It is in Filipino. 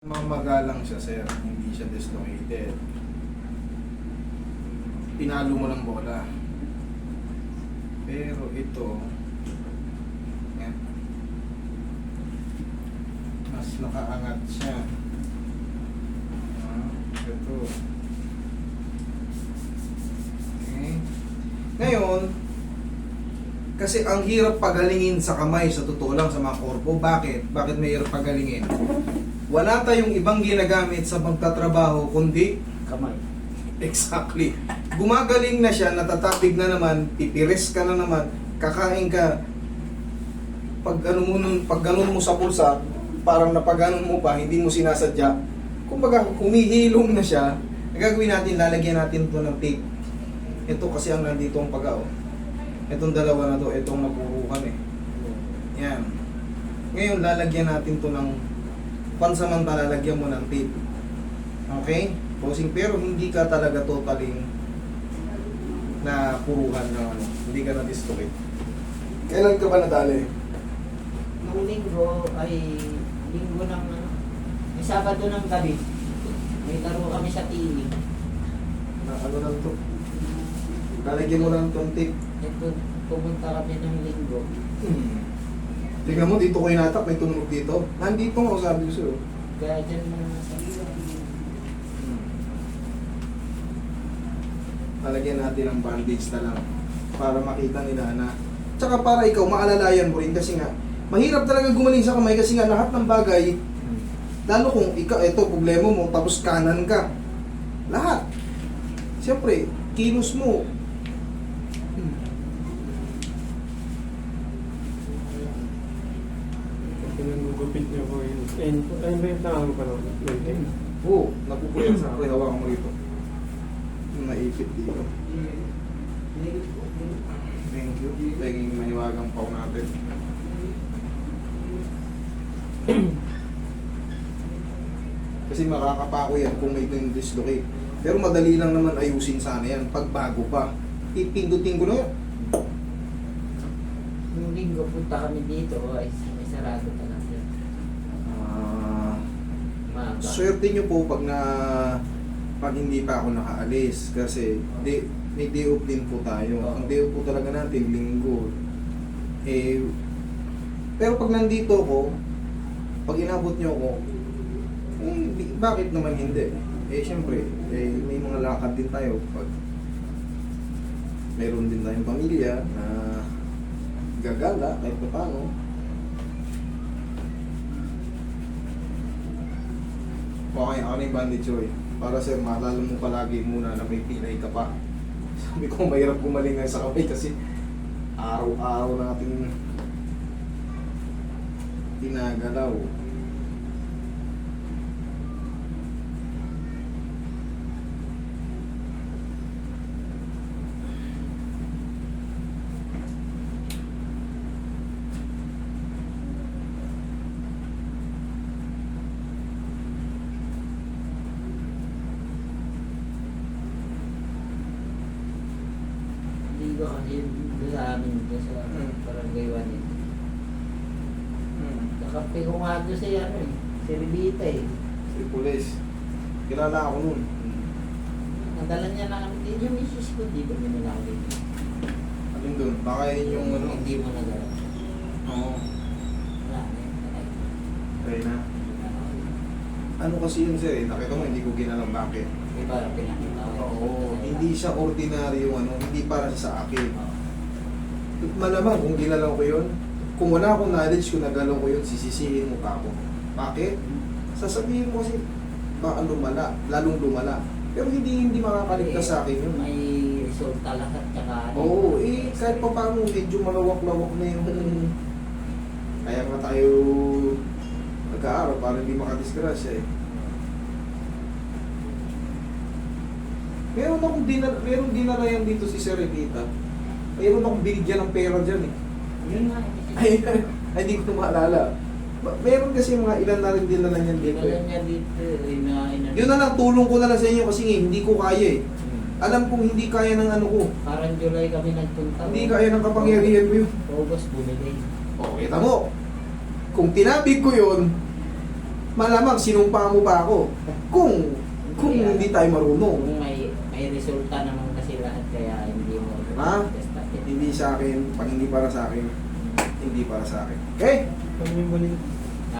Mamagalang siya, sir. Hindi siya dislocated. Pinalo mo ng bola. Pero ito, yan, mas nakaangat siya. Ito. Okay. Ngayon, kasi ang hirap pagalingin sa kamay, sa totoo lang, sa mga korpo. Bakit? Bakit may hirap pagalingin? Wala tayong ibang ginagamit sa pagtatrabaho kundi Kamay. exactly. Gumagaling na siya, natatabig na naman, pipiris ka na naman, kakain ka. Pag ganun mo sa pulsa, parang napaganon mo pa, hindi mo sinasadya. Kumbaga, humihilom na siya. Ang gagawin natin, lalagyan natin ito ng tape. Ito kasi ang nandito ang pagao. Itong dalawa na to, itong napurukan eh. Yan. Ngayon, lalagyan natin to ng pansamantala, lagyan mo ng tape. Okay? Posing, pero hindi ka talaga totaling na puruhan ng ano. Hindi ka na-dislocate. Kailan ka ba nadali? Nung linggo ay linggo ng may Sabado ng gabi. May laro kami sa TV. Na ano lang to? Lalagyan mo lang tong tape. Ito, pumunta kami ng linggo. Tingnan mo, dito ko inatak, may tumunog dito. Nandito nga, sabi ko sa'yo. Kaya dyan na sa Lalagyan natin ng bandage na lang para makita nila na. Tsaka para ikaw, maalalayan mo rin kasi nga, mahirap talaga gumaling sa kamay kasi nga lahat ng bagay, lalo kung ikaw, ito, problema mo, tapos kanan ka. Lahat. Siyempre, kilos mo. Pinagugupit niyo po yun. Ayun ba yung tawag ko lang? Oo, napupuyat sa akin, hawakan mo rito. Yung naipit dito. Thank you. Laging mahiwagang pao natin. Kasi makakapako yan kung may dislocate. Pero madali lang naman ayusin sana yan. Pag bago pa, ipindutin ko na yan. Nung linggo punta kami dito ay may sarado pa lang yun. Maaga. Swerte nyo po pag hindi pa ako nakaalis. Kasi may day off din po tayo. Oo. Ang day off po talaga natin, linggo. Pero pag nandito ko, pag inabot nyo ako, bakit naman hindi? Siyempre, may mga lakad din tayo pag mayroon din tayong pamilya na gagala kahit pa paano. Okay, ako na yung bandage oy. Para sir, maalala mo palagi muna na may pilay ka pa. Sabi ko, mahirap gumaling nga sa kamay kasi araw-araw natin ginagalaw. Linggo kasi doon sa amin, doon sa Barangay 1. Kakampi ko nga doon si ano eh, si Rivita eh. Si Pulis. Kilala ako nun. Nadala niya na kami din yung misis ko, di ba niya na ako din? Alin dun? Baka yun yung ano. Hindi mo nagala. Oo. Wala na yun. Okay na. Ano kasi yun sir eh, nakita mo hindi ko ginalang bakit. Di ba pinakita ko? Oo, hindi siya ordinaryo ano, hindi para sa akin. Malamang kung ginalaw ko yun, kung wala akong knowledge kung nagalaw ko yun, sisisihin mo pa ako. Bakit? Sasabihin mo kasi, baka lumala, lalong lumala. Pero hindi makakaligtas sa akin yun. May resulta lahat tsaka Oo, kahit pa paano medyo malawak-lawak na yung kaya nga tayo nag-aaral para hindi makadisgrasya eh. Meron dinala yan dito si Sir Revita. Meron akong binigyan ng pera dyan eh. Yun nga. Ay, hindi ko maalala. Meron kasi mga ilan na rin dinala niyan dito Dinala eh. niya dito. Yun na lang, tulong ko na lang sa inyo kasi hindi ko kaya eh. Alam kong hindi kaya ng ano ko. Parang July kami nagpunta. Hindi kaya ng kapangyarihan ko yun. August bumili. O, kita mo. Kung tinapig ko yun, malamang sinumpa mo pa ako. Kung hindi tayo marunong. Kung may resulta naman kasi lahat kaya hindi mo Ha? testatin. Hindi sa akin, pag hindi para sa akin, hindi para sa akin. Okay? Ano yung balik?